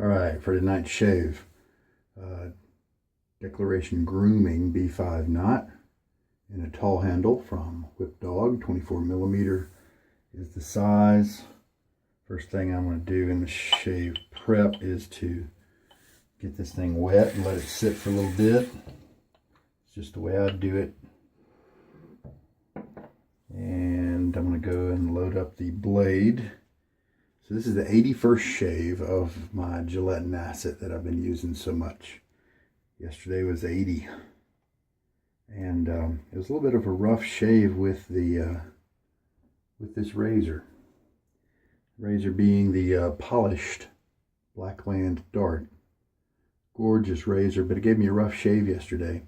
All right, for tonight's shave, Declaration Grooming B5 knot in a tall handle from Whip Dog. 24 millimeter is the size. First thing I'm going to do in the shave prep is to get this thing wet and let it sit for a little bit. It's just the way I do it. And I'm going to go and load up the blade. So this is the 81st shave of my Gillette Nacet that I've been using so much. Yesterday was 80. And it was a little bit of a rough shave with the with this razor. Razor being the polished Blackland dart. Gorgeous razor, but it gave me a rough shave yesterday.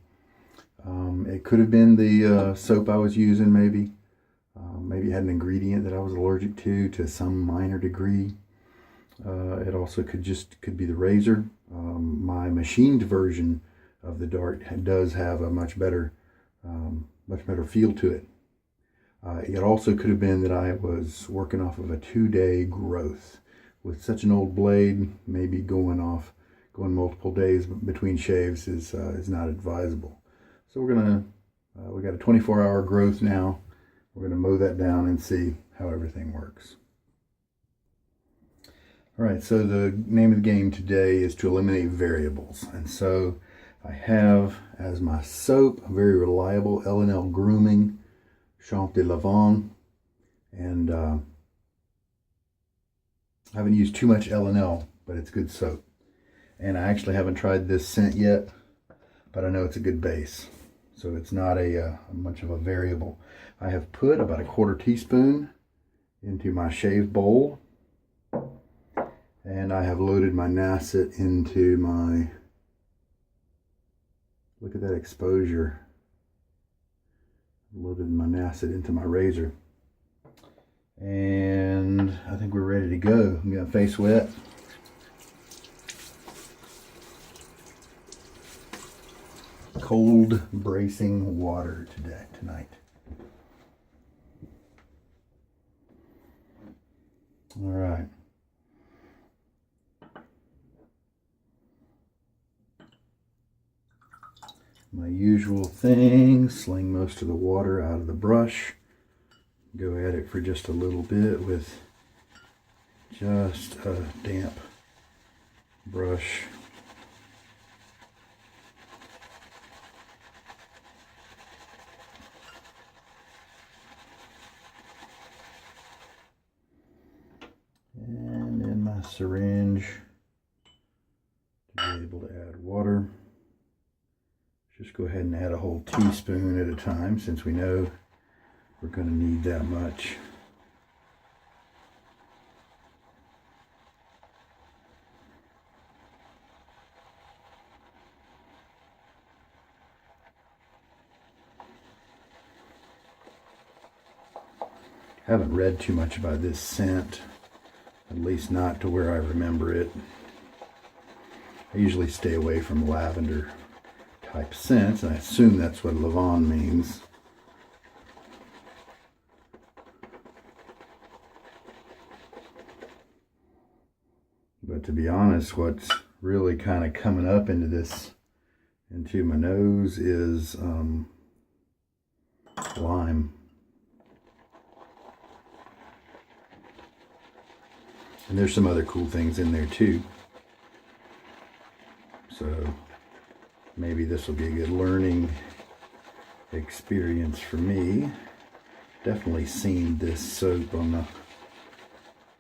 It could have been the soap I was using, maybe. Maybe it had an ingredient that I was allergic to some minor degree. It also could be the razor. My machined version of the dart does have a much better feel to it. It also could have been that I was working off of a 2-day growth. With such an old blade, maybe going multiple days between shaves is not advisable. So we got a 24-hour growth now. We're going to mow that down and see how everything works. All right, so the name of the game today is to eliminate variables. And so I have as my soap a very reliable L&L Grooming Champs de Lavande. And I haven't used too much L&L, but it's good soap. And I actually haven't tried this scent yet, but I know it's a good base. So it's not much of a variable. I have put about a 1/4 teaspoon into my shave bowl. And I have loaded my Nacet into my, look at that exposure. Loaded my Nacet into my razor. And I think we're ready to go. I'm going to face wet. Cold bracing water tonight. All right. My usual thing, sling most of the water out of the brush. Go at it for just a little bit with just a damp brush. And in my syringe to be able to add water. Just go ahead and add a whole teaspoon at a time since we know we're going to need that much. Haven't read too much about this scent, at least not to where I remember it. I usually stay away from lavender type scents, and I assume that's what lavande means. But to be honest, what's really kind of coming up into my nose is lime. And there's some other cool things in there too. So maybe this will be a good learning experience for me. Definitely seen this soap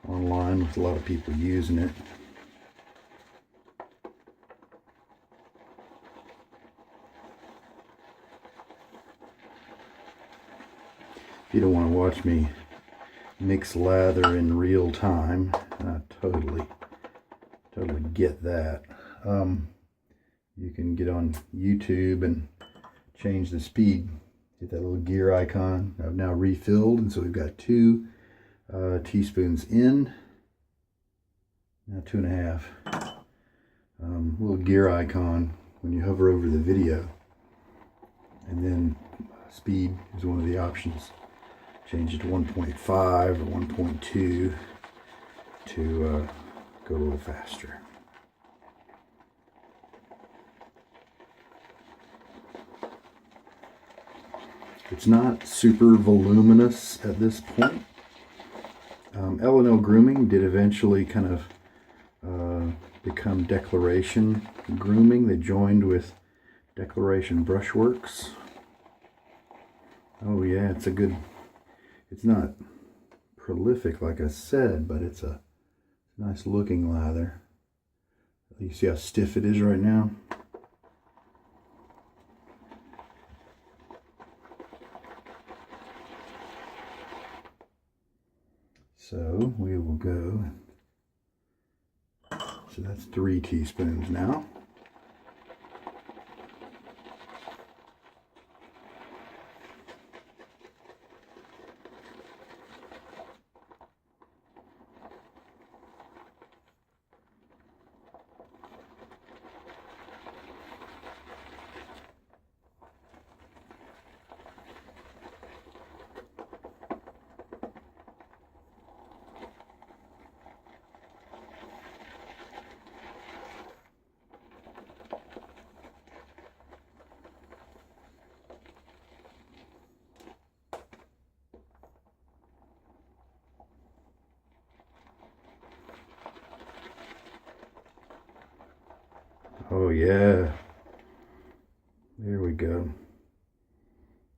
online with a lot of people using it. If you don't want to watch me mix lather in real time, I totally get that. You can get on YouTube and change the speed. Hit that little gear icon. I've now refilled, and so we've got 2 teaspoons in. Now 2.5. Little gear icon when you hover over the video, and then speed is one of the options. Change it to 1.5 or 1.2 to go a little faster. It's not super voluminous at this point. L&L Grooming did eventually kind of become Declaration Grooming. They joined with Declaration Brushworks. Oh yeah, it's a good, it's not prolific like I said, but it's a nice looking lather. You see how stiff it is right now? So we will go, so that's 3 teaspoons now. Oh yeah, there we go.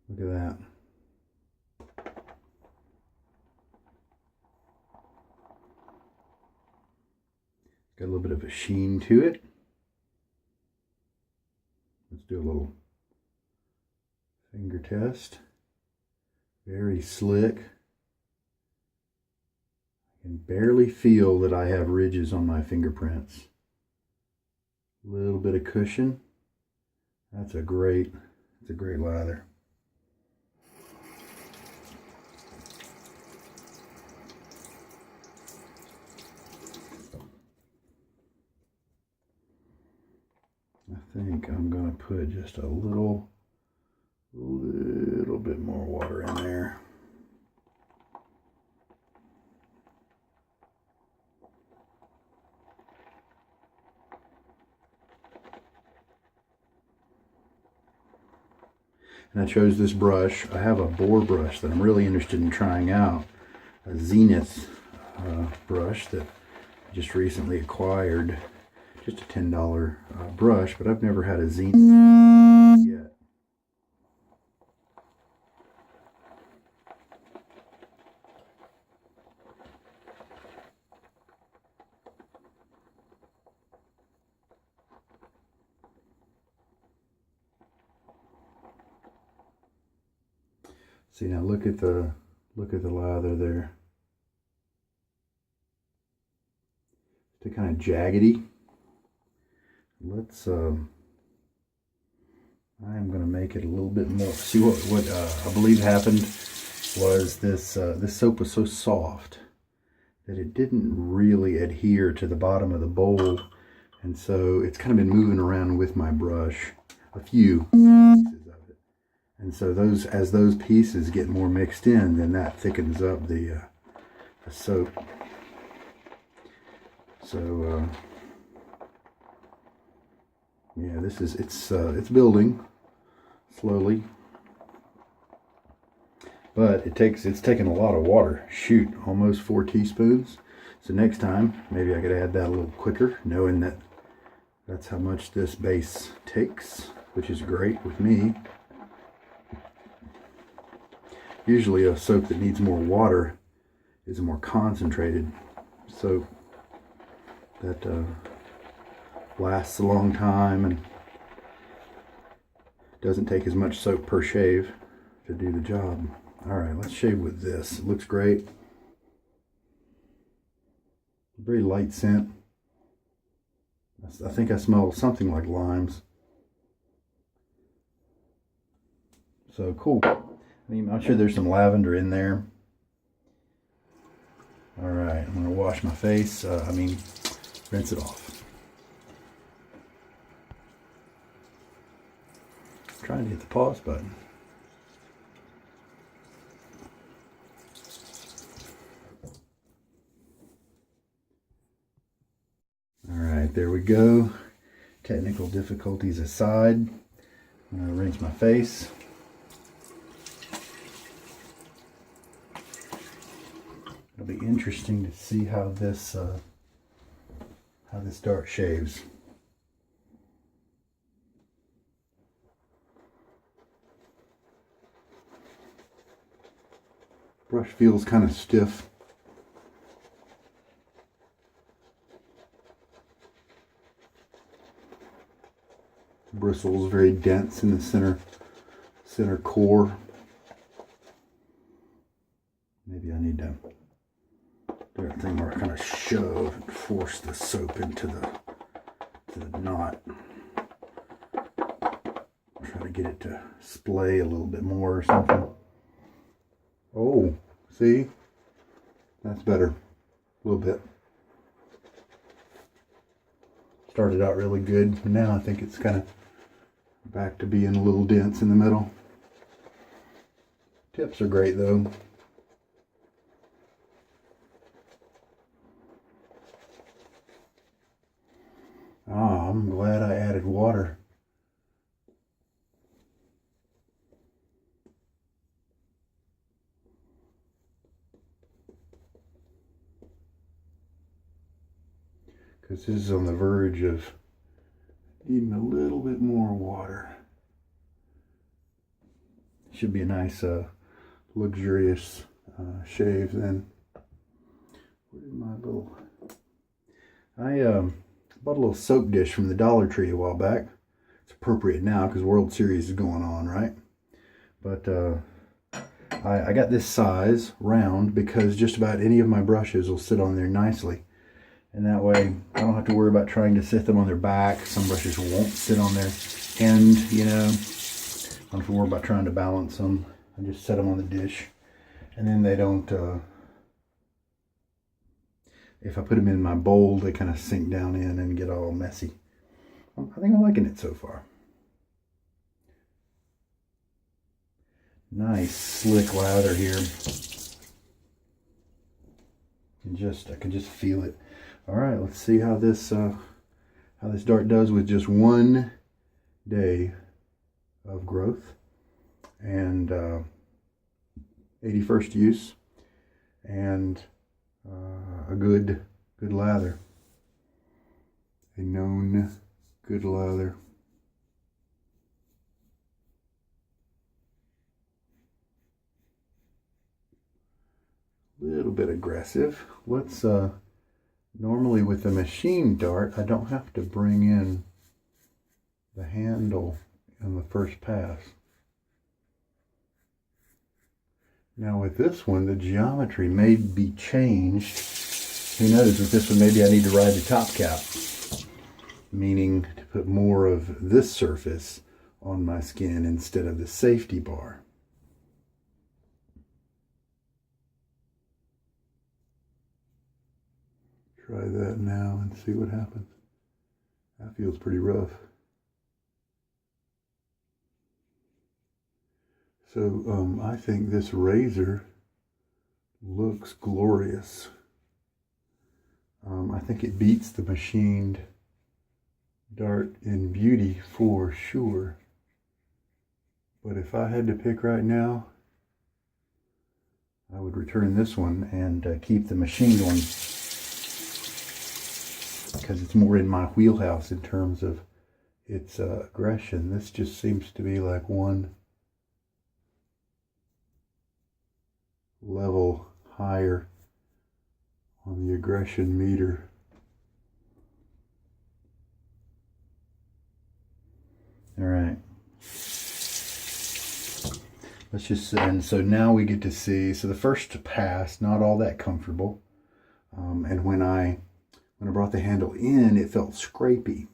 Look at that. Got a little bit of a sheen to it. Let's do a little finger test. Very slick. I can barely feel that I have ridges on my fingerprints. Little bit of cushion. It's a great lather. I think I'm going to put just a little bit more water in there. And I chose this brush. I have a boar brush that I'm really interested in trying out. A Zenith brush that I just recently acquired. Just a $10 brush, but I've never had a Zenith yet. See, now look at the lather there. It's kind of jaggedy. Let's I'm going to make it a little bit more. See what I believe happened was this soap was so soft that it didn't really adhere to the bottom of the bowl, and so it's kind of been moving around with my brush, a few pieces of it, and so as those pieces get more mixed in, then that thickens up the soap. So yeah, it's building slowly, but it's taken a lot of water. Shoot, almost 4 teaspoons. So next time, maybe I could add that a little quicker, knowing that that's how much this base takes, which is great with me. Usually a soap that needs more water is a more concentrated soap that lasts a long time and doesn't take as much soap per shave to do the job. All right, let's shave with this. It looks great. Very light scent. I think I smell something like limes. So cool. I mean, I'm sure there's some lavender in there. All right, I'm gonna wash my face. Rinse it off. Trying to hit the pause button. All right, there we go. Technical difficulties aside, I'm gonna rinse my face. It'll be interesting to see how this dart shaves. Brush feels kind of stiff. Bristles very dense in the center core. Maybe I need to do a thing where I kind of shove and force the soap into the knot. Try to get it to splay a little bit more or something. Oh, see? That's better. A little bit. Started out really good, but now I think it's kind of back to being a little dense in the middle. Tips are great though. Ah, I'm glad I added water. Because this is on the verge of needing a little bit more water. Should be a nice, luxurious shave then. Where's my little... I bought a little soap dish from the Dollar Tree a while back. It's appropriate now because World Series is going on, right? But I got this size, round, because just about any of my brushes will sit on there nicely. And that way, I don't have to worry about trying to sit them on their back. Some brushes won't sit on their end, you know. I don't have to worry about trying to balance them. I just set them on the dish. And then they don't, if I put them in my bowl, they kind of sink down in and get all messy. I think I'm liking it so far. Nice slick lather here. I can just feel it. All right, let's see how this dart does with just 1 day of growth and 81st use and a good lather, a known good lather. A little bit aggressive. Let's normally with a machine dart, I don't have to bring in the handle in the first pass. Now with this one, the geometry may be changed. Who knows, with this one maybe I need to ride the top cap, meaning to put more of this surface on my skin instead of the safety bar. Try that now and see what happens. That feels pretty rough. So I think this razor looks glorious. I think it beats the machined dart in beauty for sure. But if I had to pick right now, I would return this one and keep the machined one, because it's more in my wheelhouse in terms of its aggression. This just seems to be like one level higher on the aggression meter. All right. Let's just, and so now we get to see, so the first pass, not all that comfortable. And when I brought the handle in, it felt scrapey.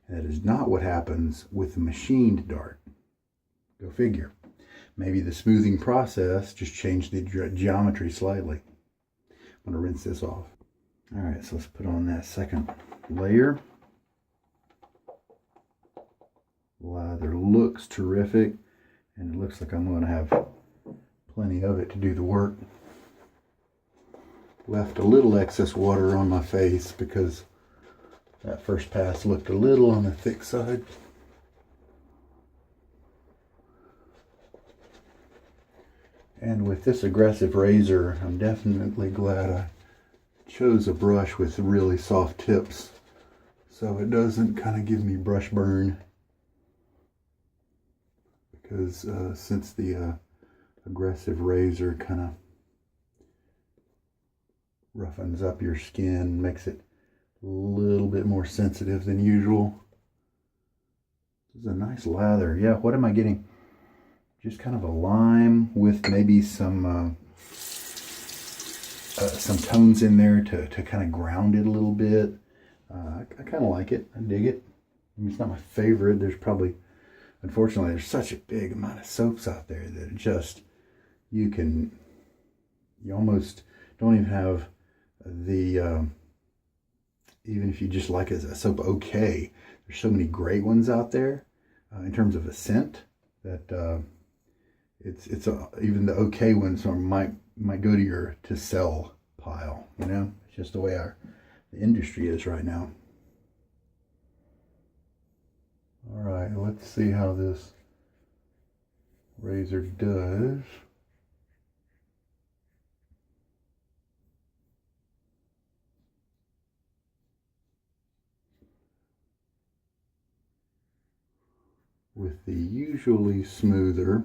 That is not what happens with the machined dart. Go figure. Maybe the smoothing process just changed the geometry slightly. I'm going to rinse this off. All right, so let's put on that second layer. Lather looks terrific, and it looks like I'm going to have plenty of it to do the work. Left a little excess water on my face because that first pass looked a little on the thick side. And with this aggressive razor, I'm definitely glad I chose a brush with really soft tips so it doesn't kind of give me brush burn. Because since the aggressive razor kind of roughens up your skin, makes it a little bit more sensitive than usual. This is a nice lather. Yeah, what am I getting? Just kind of a lime with maybe some tones in there to kind of ground it a little bit. I kind of like it. I dig it. I mean, it's not my favorite. There's probably, unfortunately, there's such a big amount of soaps out there that it just, you almost don't even have the, even if you just like a soap okay, there's so many great ones out there in terms of a scent that even the okay ones might go to your to sell pile, you know? It's just the way the industry is right now. All right, let's see how this razor does. With the usually smoother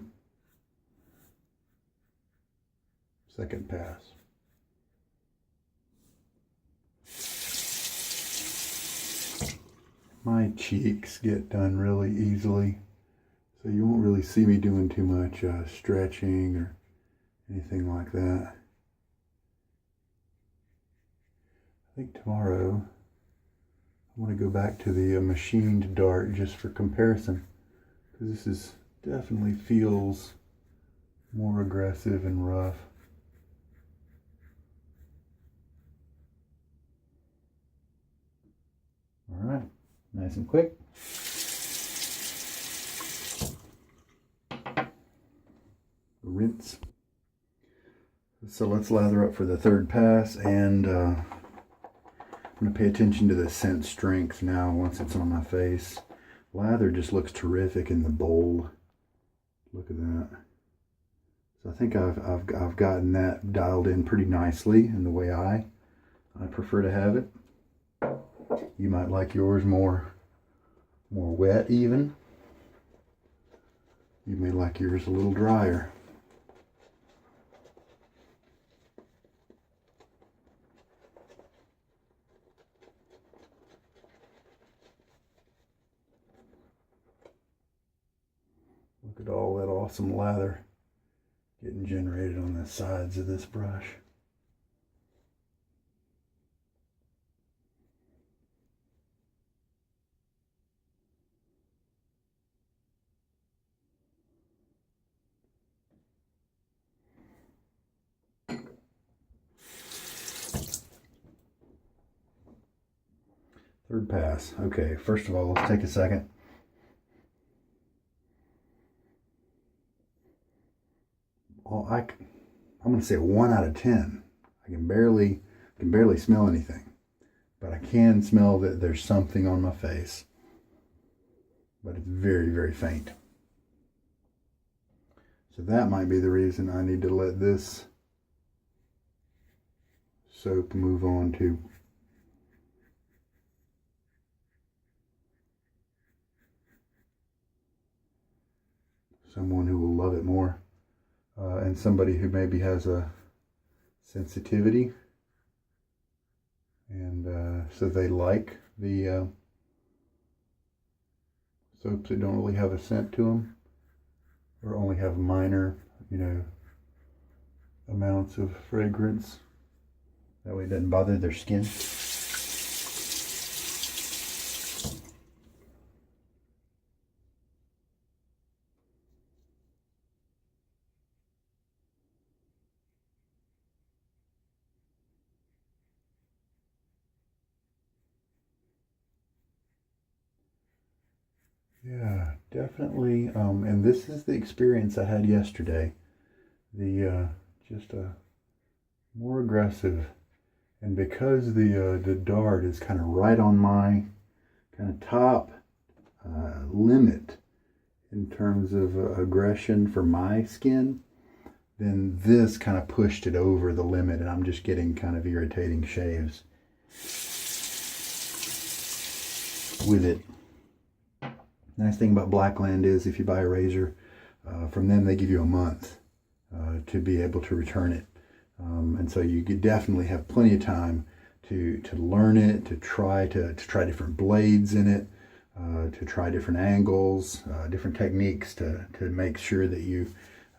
second pass. My cheeks get done really easily, so you won't really see me doing too much stretching or anything like that. I think tomorrow I want to go back to the machined dart just for comparison, because this definitely feels more aggressive and rough. All right, nice and quick. Rinse. So let's lather up for the third pass, and I'm going to pay attention to the scent strength now once it's on my face. Lather just looks terrific in the bowl. Look at that. So I think I've gotten that dialed in pretty nicely in the way I prefer to have it. You might like yours more wet even. You may like yours a little drier. Look at all that awesome lather getting generated on the sides of this brush. Third pass. Okay, first of all, let's take a second. Well, I'm going to say 1 out of 10. I can barely smell anything, but I can smell that there's something on my face, but it's very, very faint. So that might be the reason I need to let this soap move on to someone who will love it more, and somebody who maybe has a sensitivity, and so they like the soaps that don't really have a scent to them, or only have minor, amounts of fragrance. That way it doesn't bother their skin. Yeah, definitely. And this is the experience I had yesterday. Just a more aggressive, and because the dart is kind of right on my kind of top limit in terms of aggression for my skin, then this kind of pushed it over the limit, and I'm just getting kind of irritating shaves with it. Nice thing about Blackland is if you buy a razor from them, they give you a month to be able to return it. And so you could definitely have plenty of time to learn it, to try different blades in it, to try different angles, different techniques to make sure that you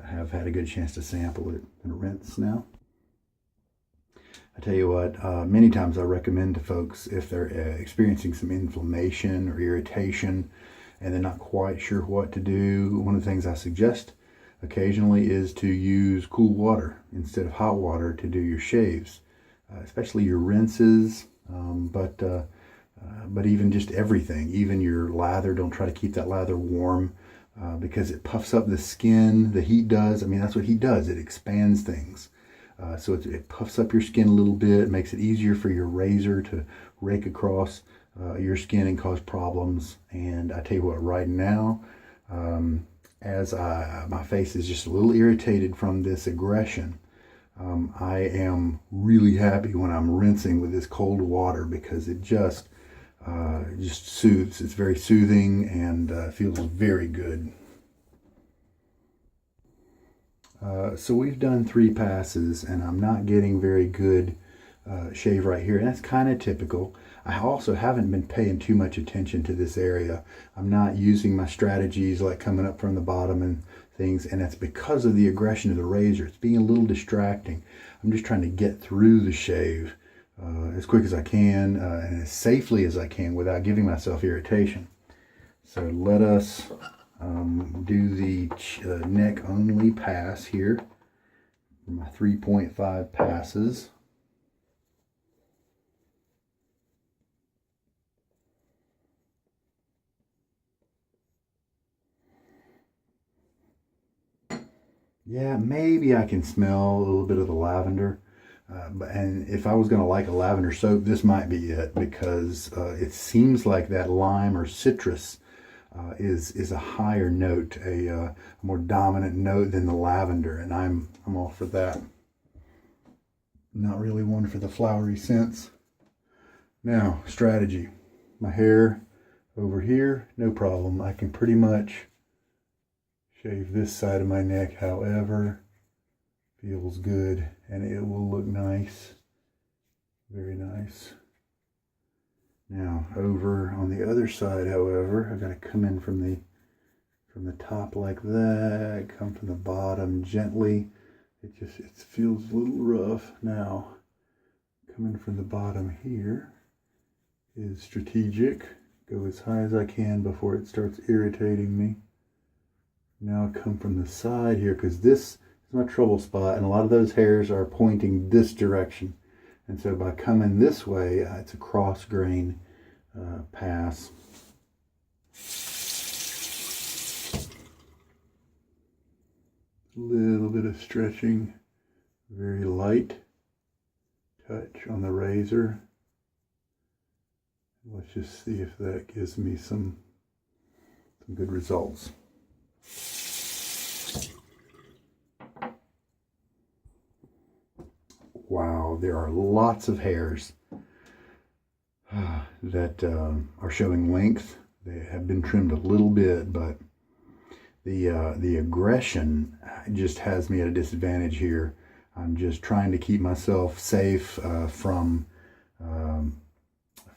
have had a good chance to sample it and rinse now. I tell you what, many times I recommend to folks if they're experiencing some inflammation or irritation and they're not quite sure what to do, one of the things I suggest occasionally is to use cool water instead of hot water to do your shaves, especially your rinses, but even just everything, even your lather. Don't try to keep that lather warm because it puffs up the skin. The heat does. I mean, that's what heat does. It expands things. So it puffs up your skin a little bit, makes it easier for your razor to rake across your skin and cause problems. And I tell you what, right now, as my face is just a little irritated from this aggression, I am really happy when I'm rinsing with this cold water because it just soothes. It's very soothing and feels very good. So we've done 3 passes and I'm not getting very good shave right here, and that's kind of typical. I also haven't been paying too much attention to this area. I'm not using my strategies like coming up from the bottom and things, and that's because of the aggression of the razor. It's being a little distracting. I'm just trying to get through the shave as quick as I can and as safely as I can without giving myself irritation. So let us do the neck only pass here for my 3.5 passes. Yeah, maybe I can smell a little bit of the lavender. And if I was going to like a lavender soap, this might be it, because it seems like that lime or citrus is a higher note, a more dominant note than the lavender, and I'm all for that. Not really one for the flowery scents. Now, strategy. My hair over here, no problem. I can pretty much shave this side of my neck however feels good, and it will look nice, very nice. Now over on the other side, however, I've got to come in from the top like that, come from the bottom gently. It feels a little rough. Now coming from the bottom here is strategic. Go as high as I can before it starts irritating me. Now I come from the side here because this is my trouble spot, and a lot of those hairs are pointing this direction. And so by coming this way, it's a cross grain pass. A little bit of stretching, very light touch on the razor. Let's just see if that gives me some good results. Wow, there are lots of hairs that are showing length. They have been trimmed a little bit, but the aggression just has me at a disadvantage here. I'm just trying to keep myself safe from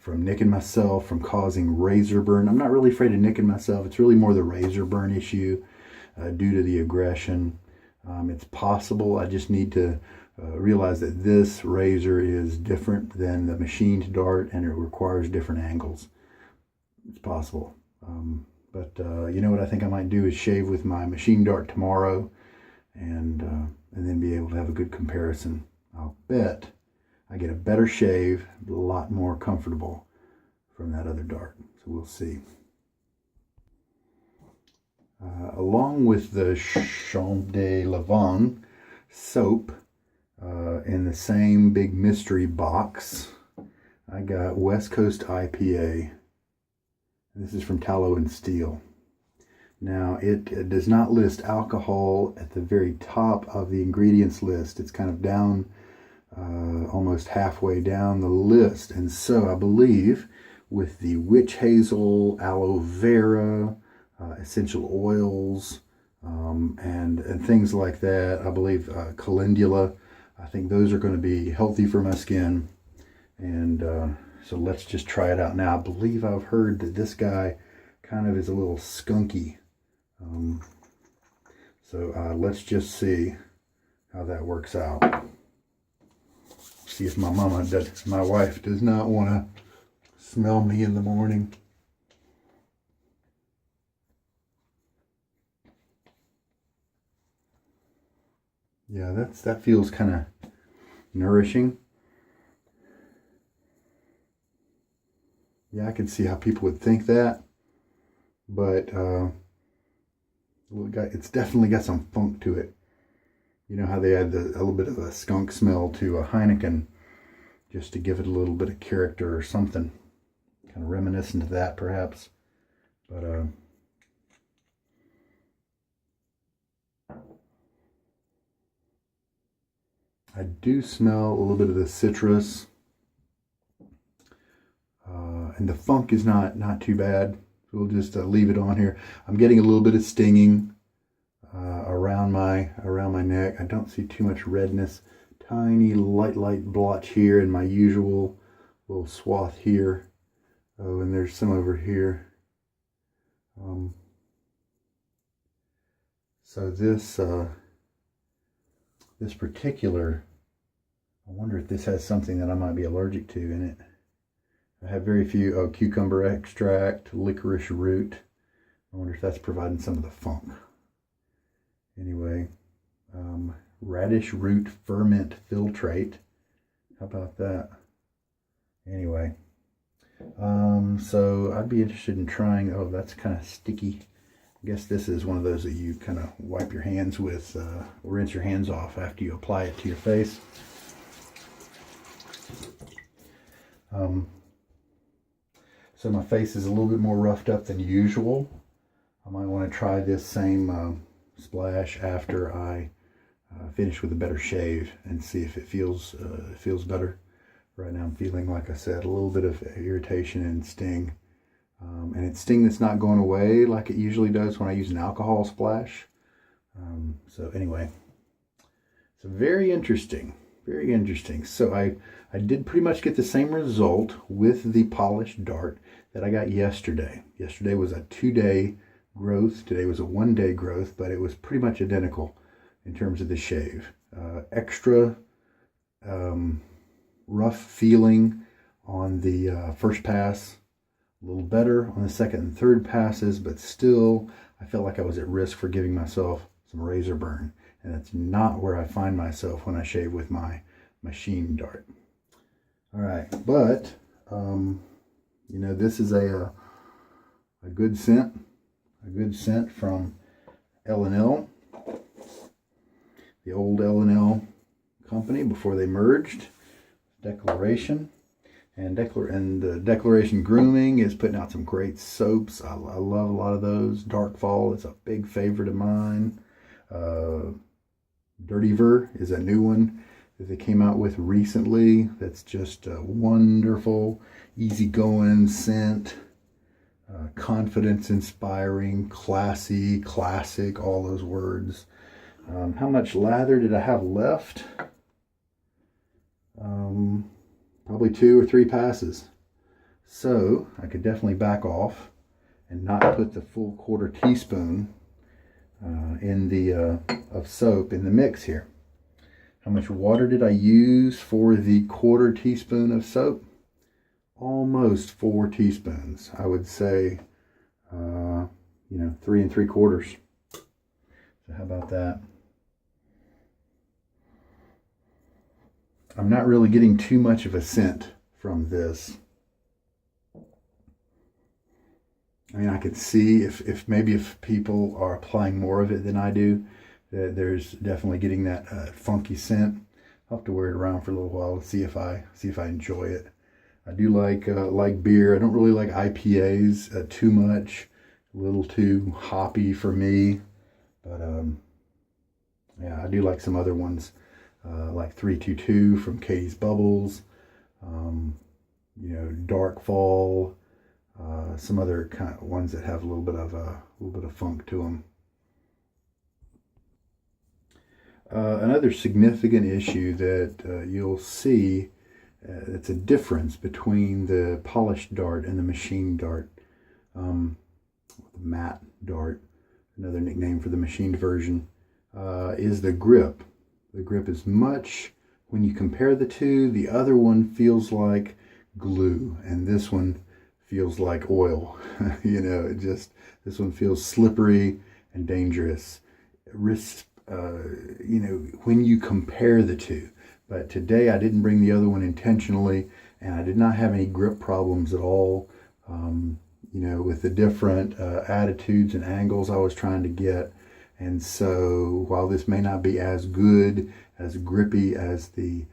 nicking myself, from causing razor burn. I'm not really afraid of nicking myself. It's really more the razor burn issue due to the aggression. It's possible. I just need to realize that this razor is different than the machined dart, and it requires different angles. It's possible. But you know what I think I might do is shave with my machine dart tomorrow, and then be able to have a good comparison. I'll bet I get a better shave, a lot more comfortable from that other dart. So we'll see. Along with the Champs de Lavande soap in the same big mystery box, I got West Coast IPA. This is from Tallow and Steel. Now, it does not list alcohol at the very top of the ingredients list. It's kind of down, almost halfway down the list. And so I believe with the witch hazel, aloe vera, essential oils, and things like that, I believe calendula, I think those are going to be healthy for my skin. And so let's just try it out now. I believe I've heard that this guy kind of is a little skunky. So let's just see how that works out. See if my wife does not want to smell me in the morning. Yeah, that feels kind of nourishing. Yeah, I can see how people would think that, but it's definitely got some funk to it. You know how they add a little bit of a skunk smell to a Heineken, just to give it a little bit of character or something, kind of reminiscent of that perhaps. But I do smell a little bit of the citrus, and the funk is not too bad. We'll just leave it on here. I'm getting a little bit of stinging around my neck. I don't see too much redness. Tiny light blotch here in my usual little swath here. Oh, and there's some over here. So this particular, I wonder if this has something that I might be allergic to in it. I have very few, cucumber extract, licorice root. I wonder if that's providing some of the funk. Anyway, radish root ferment filtrate. How about that? Anyway, so I'd be interested in trying, oh, that's kind of sticky. I guess this is one of those that you kind of wipe your hands with, or rinse your hands off after you apply it to your face. So my face is a little bit more roughed up than usual. I might want to try this same splash after I finish with a better shave and see if it feels better. Right now I'm feeling, like I said, a little bit of irritation and sting. And it's sting that's not going away like it usually does when I use an alcohol splash. So anyway, so very interesting. Very interesting. So I did pretty much get the same result with the polished dart that I got yesterday. Yesterday was a 2-day growth. Today was a 1-day growth, but it was pretty much identical in terms of the shave. Extra rough feeling on the first pass, a little better on the second and third passes, but still I felt like I was at risk for giving myself some razor burn. And that's not where I find myself when I shave with my machine dart. All right, but you know, this is a good scent, from L&L, the old L&L company before they merged. Declaration and Declaration Grooming is putting out some great soaps. I love a lot of those. Dark Fall is a big favorite of mine. Dirty Ver is a new one that they came out with recently. That's just a wonderful, easygoing scent, confidence inspiring, classy, classic, all those words. How much lather did I have left? Probably 2 or 3 passes. So I could definitely back off and not put the full 1/4 teaspoon in the of soap in the mix here. How much water did I use for the 1/4 teaspoon of soap? Almost 4 teaspoons. I would say, 3 3/4. So how about that? I'm not really getting too much of a scent from this. I mean, I could see if people are applying more of it than I do, that there's definitely getting that funky scent. I'll have to wear it around for a little while to see if I enjoy it. I do like beer. I don't really like IPAs too much. a little too hoppy for me. But yeah, I do like some other ones, like 322 from Katie's Bubbles, you know, Dark Fall, some other kind of ones that have a little bit of funk to them. Another significant issue that you'll see, it's a difference between the polished dart and the machine dart, the matte dart, another nickname for the machined version, is the grip. The grip is much, when you compare the two, the other one feels like glue and this one feels like oil. You know, this one feels slippery and dangerous. You know, when you compare the two. But today I didn't bring the other one intentionally, and I did not have any grip problems at all. You know, with the different attitudes and angles I was trying to get. And so while this may not be as good, as grippy as the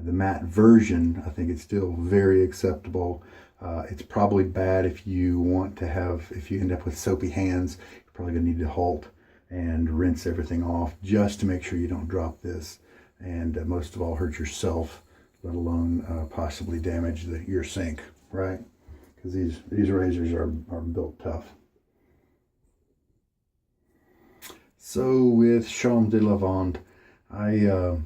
matte version, I think it's still very acceptable. It's probably bad if you end up with soapy hands. You're probably going to need to halt and rinse everything off just to make sure you don't drop this. And most of all, hurt yourself, let alone possibly damage your sink, right? Because these razors are built tough. So with Champs de Lavande, I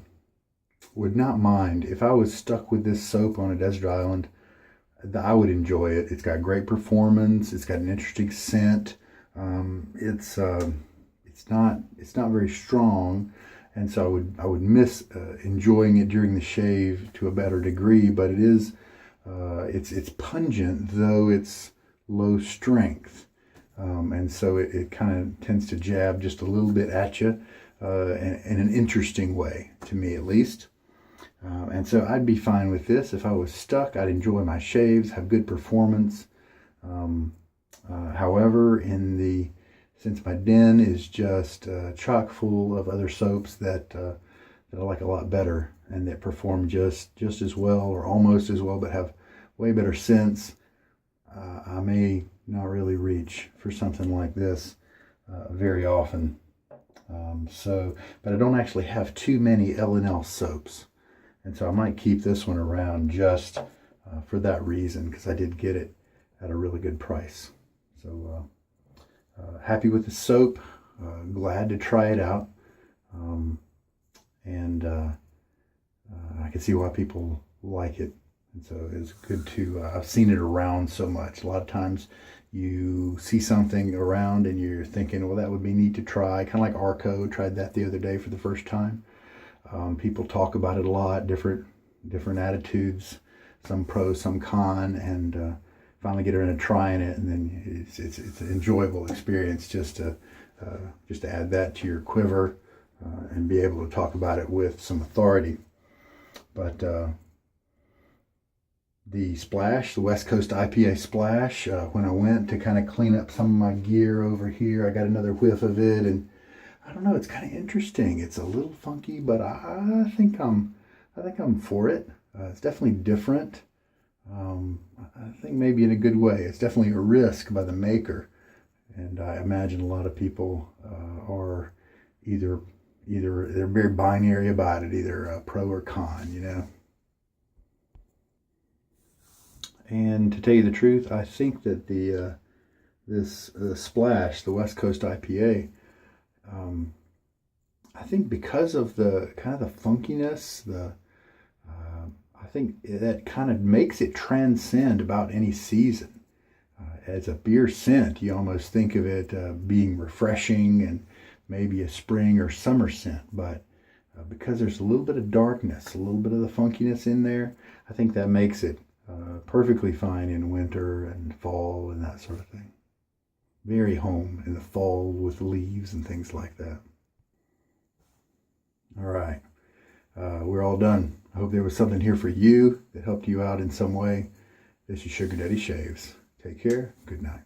would not mind if I was stuck with this soap on a desert island. I would enjoy it. It's got great performance. It's got an interesting scent. It's not very strong, and so I would miss enjoying it during the shave to a better degree. But it is it's pungent, though it's low strength, and so it kind of tends to jab just a little bit at you in an interesting way, to me at least. And so I'd be fine with this. If I was stuck, I'd enjoy my shaves, have good performance. However, since my den is just chock full of other soaps that I like a lot better and that perform just as well or almost as well, but have way better scents, I may not really reach for something like this very often. But I don't actually have too many L&L soaps. And so I might keep this one around just for that reason, because I did get it at a really good price. So happy with the soap, glad to try it out. And I can see why people like it. And so it's good to, I've seen it around so much. A lot of times you see something around and you're thinking, well, that would be neat to try. Kind of like Arco, tried that the other day for the first time. People talk about it a lot, different attitudes, some pro, some con, and finally get around to trying it, and then it's an enjoyable experience just to add that to your quiver and be able to talk about it with some authority. But the splash, the West Coast IPA splash, when I went to kind of clean up some of my gear over here, I got another whiff of it, and I don't know, it's kind of interesting. It's a little funky, but I think I'm for it. It's definitely different. I think maybe in a good way. It's definitely a risk by the maker, and I imagine a lot of people are either they're very binary about it, either pro or con, you know. And to tell you the truth, I think that this splash, the West Coast IPA, I think because of the kind of the funkiness, I think that kind of makes it transcend about any season. As a beer scent, you almost think of it being refreshing and maybe a spring or summer scent, but because there's a little bit of darkness, a little bit of the funkiness in there, I think that makes it perfectly fine in winter and fall and that sort of thing. Very home in the fall with leaves and things like that. All right, we're all done. I hope there was something here for you that helped you out in some way. This is Sugar Daddy Shaves. Take care. Good night.